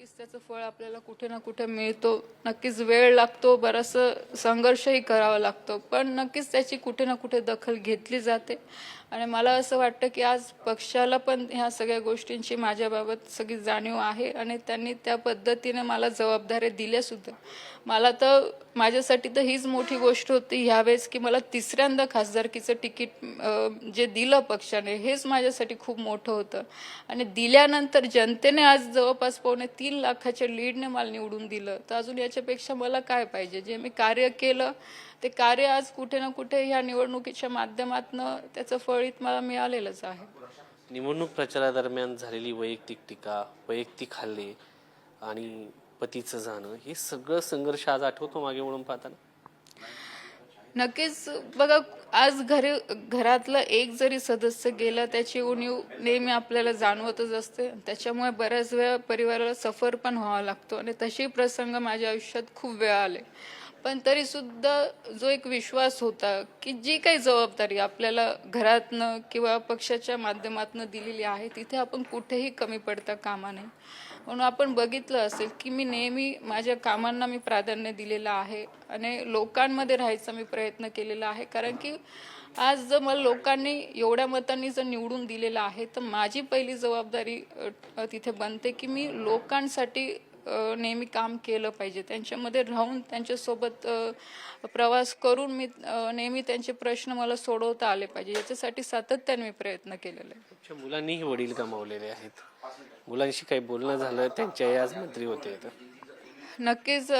नक्कीच त्याचं फळ आपल्याला कुठे ना कुठे मिळतो. नक्कीच वेळ लागतो, बराचसा संघर्षही करावा लागतो, पण नक्कीच त्याची कुठे ना कुठे दखल घेतली जाते. आणि मला असं वाटतं की आज पक्षाला पण ह्या सगळ्या गोष्टींची माझ्याबाबत सगळी जाणीव आहे आणि त्यांनी त्या पद्धतीने मला जबाबदाऱ्या दिल्यासुद्धा. मला तर माझ्यासाठी तर हीच मोठी गोष्ट होती ह्यावेळेस की मला तिसऱ्यांदा खासदारकीचं तिकीट जे दिलं पक्षाने, हेच माझ्यासाठी खूप मोठं होतं. आणि दिल्यानंतर जनतेने आज जवळपास 3.25 लाखाच्या लीडने मला निवडून दिलं, तर अजून याच्यापेक्षा मला काय पाहिजे. जे मी कार्य केलं ते कार्य आज कुठे ना कुठे ह्या निवडणुकीच्या माध्यमातून त्याचं फळीत मला मिळालेलंच आहे. निवडणूक प्रचारादरम्यान झालेली वैयक्तिक टीका, वैयक्तिक हल्ले आणि पतीचं जाणं, हे सगळं संघर्ष आज आठवतो मागे वळून पाहताना? नक्कीच. बघा, आज घरातलं एक जरी सदस्य गेलं त्याची उणीव नेहमी आपल्याला जाणवतच असते. त्याच्यामुळे बऱ्याच वेळा परिवाराला सफर पण व्हावा लागतो आणि तसे प्रसंग माझ्या आयुष्यात खूप वेळा आले. पण तरीसुद्धा जो एक विश्वास होता की जी काही जबाबदारी आपल्याला घरातनं किंवा पक्षाच्या माध्यमातून दिलेली आहे तिथे आपण कुठेही कमी पडता कामा नये. म्हणून आपण बघितलं असेल की मी नेहमी माझ्या कामांना मी प्राधान्य दिलेलं आहे आणि लोकांमध्ये राहायचा मी प्रयत्न केलेला आहे. कारण की आज जर मला लोकांनी एवढ्या मतांनी जर निवडून दिलेलं आहे तर माझी पहिली जबाबदारी तिथे बनते की मी लोकांसाठी नेहमी काम केलं पाहिजे. त्यांच्यामध्ये राहून त्यांच्यासोबत प्रवास करून मी नेहमी त्यांचे प्रश्न मला सोडवता आले पाहिजे, याच्यासाठी सातत्याने मी प्रयत्न केलेले आहे. तुमच्या मुलांनीही वडील गमावलेले आहेत, मुलांशी काही बोलणं झालं? त्यांच्याही आज मंत्री होते. तर नक्कीच.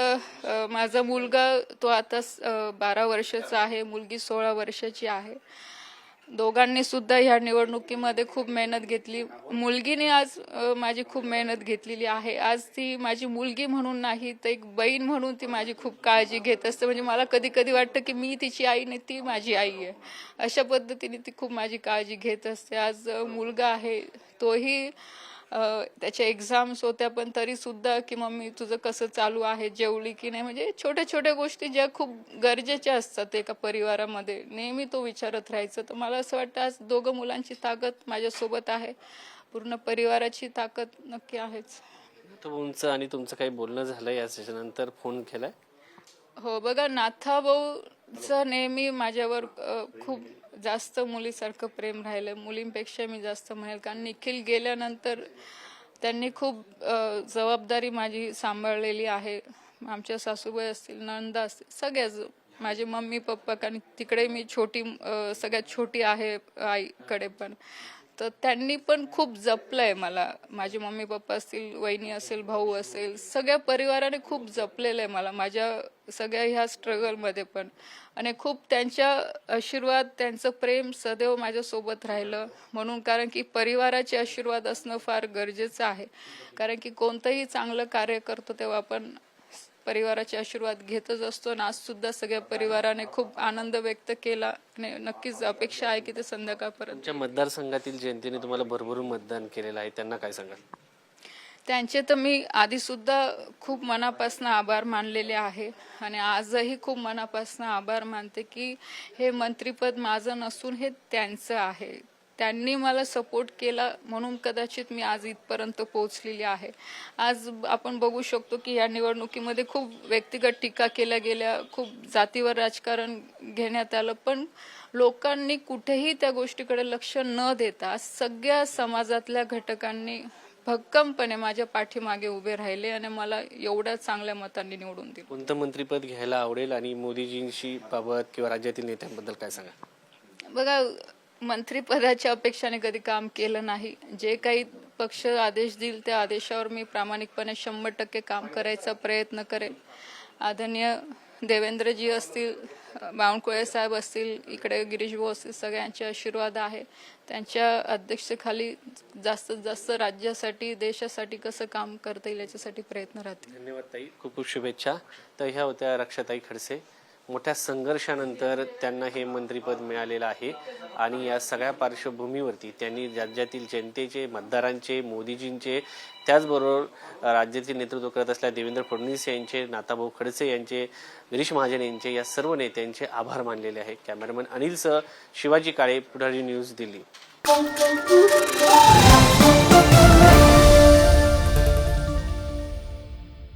माझा मुलगा तो आता 12 वर्षाचा आहे, मुलगी 16 वर्षाची आहे. दोघांनी सुद्धा ह्या निवडणुकीमध्ये खूप मेहनत घेतली. मुलगीने आज माझी खूप मेहनत घेतलेली आहे. आज ती माझी मुलगी म्हणून नाही तर एक बहीण म्हणून ती माझी खूप काळजी घेत असते. म्हणजे मला कधी कधी वाटतं की मी तिची आई नाही, ती माझी आई आहे. अशा पद्धतीने ती खूप माझी काळजी घेत असते. आज मुलगा आहे तोही त्याच्या एक्झाम्स होत्या पण तरी सुद्धा की मम्मी तुझं कसं चालू आहे, जेवली की नाही, म्हणजे छोट्या छोट्या गोष्टी ज्या खूप गरजेच्या असतात एका परिवारामध्ये, नेहमी तो विचारत राहायचं. तर मला असं वाटतं आज दोघं मुलांची ताकद माझ्यासोबत आहे, पूर्ण परिवाराची ताकद नक्की आहेच. तुमचं आणि तुमचं काही बोलणं झालं या सेशननंतर? फोन केलाय? हो, बघा, नाथाभाऊचं नेहमी माझ्यावर खूप जास्त मुलीसारखं प्रेम राहिलं. मुलींपेक्षा मी जास्त म्हणेल, कारण निखिल गेल्यानंतर त्यांनी खूप जबाबदारी माझी सांभाळलेली आहे. आमच्या सासूबाई असतील, नंदा असतील, सगळ्याच, माझे मम्मी पप्पा, कारण तिकडे मी सगळ्यात छोटी आहे आईकडे पण, तर त्यांनी पण खूप जपलंय मला. माझे मम्मी पप्पा असतील, वहिनी असेल, भाऊ असेल, सगळ्या परिवाराने खूप जपलेलं आहे मला माझ्या सगळ्या ह्या स्ट्रगलमध्ये पण. आणि खूप त्यांच्या आशीर्वाद, त्यांचं प्रेम सदैव माझ्यासोबत राहिलं. म्हणून, कारण की परिवाराचे आशीर्वाद असणं फार गरजेचं आहे. कारण की कोणतंही चांगलं कार्य करतो तेव्हा आपण परिवाराचे आशीर्वाद घेतच असतो. आणि आज सुद्धा सगळ्या परिवाराने खूप आनंद व्यक्त केला आणि नक्कीच अपेक्षा आहे की ते संध्याकाळपर्यंत. तुमच्या मतदारसंघातील जनतेने तुम्हाला भरभरून मतदान केलेलं आहे, त्यांना काय सांगाल? त्यांचे तर मी आधी सुद्धा खूप मनापासून आभार मानलेले आहे आणि आजही खूप मनापासून आभार मानते की हे मंत्रिपद माझं नसून हे त्यांचं आहे. त्यांनी मला सपोर्ट केला म्हणून कदाचित मी आज इथपर्यंत पोहोचलेली आहे. आज आपण बघू शकतो की या निवडणुकीमध्ये खूप व्यक्तिगत टीका केल्या गेल्या, खूप जातीवर राजकारण घेण्यात आलं, पण लोकांनी कुठेही त्या गोष्टीकडे लक्ष न देता सगळ्या समाजातल्या घटकांनी भक्कमपणे माझ्या पाठीमागे उभे राहिले आणि मला एवढ्या चांगल्या मतांनी निवडून दिलं. कोणतं मंत्रिपद घ्यायला आवडेल आणि मोदीजींशी बाबत किंवा राज्यातील नेत्यांबद्दल काय सांगा? बघा, मंत्रिपदाच्या अपेक्षाने कधी काम केलं नाही. जे काही पक्ष आदेश देईल त्या आदेशावर मी प्रामाणिकपणे 100% काम करायचा प्रयत्न करेन. आदरणीय देवेंद्रजी असतील, बावनकुळे साहेब असतील, इकडे गिरीश भाऊ असतील, सगळ्यांचे आशीर्वाद आहे. त्यांच्या अध्यक्षतेखाली जास्तीत जास्त राज्यासाठी, देशासाठी कसं काम करता येईल याच्यासाठी प्रयत्न राहतील. धन्यवाद ताई, खूप खूप शुभेच्छा. तर ह्या होत्या रक्षाताई खडसे. मोठ्या संघर्षानंतर त्यांना हे मंत्रिपद मिळालेलं आहे आणि या सगळ्या पार्श्वभूमीवरती त्यांनी राज्यातील जनतेचे, मतदारांचे, मोदीजींचे, त्याचबरोबर राज्याचे नेतृत्व करत असलेल्या देवेंद्र फडणवीस यांचे, नाथाभाऊ खडसे यांचे, गिरीश महाजन यांचे, या सर्व नेत्यांचे आभार मानलेले आहे. कॅमेरामन अनिलसह शिवाजी काळे, पुढारी न्यूज, दिल्ली.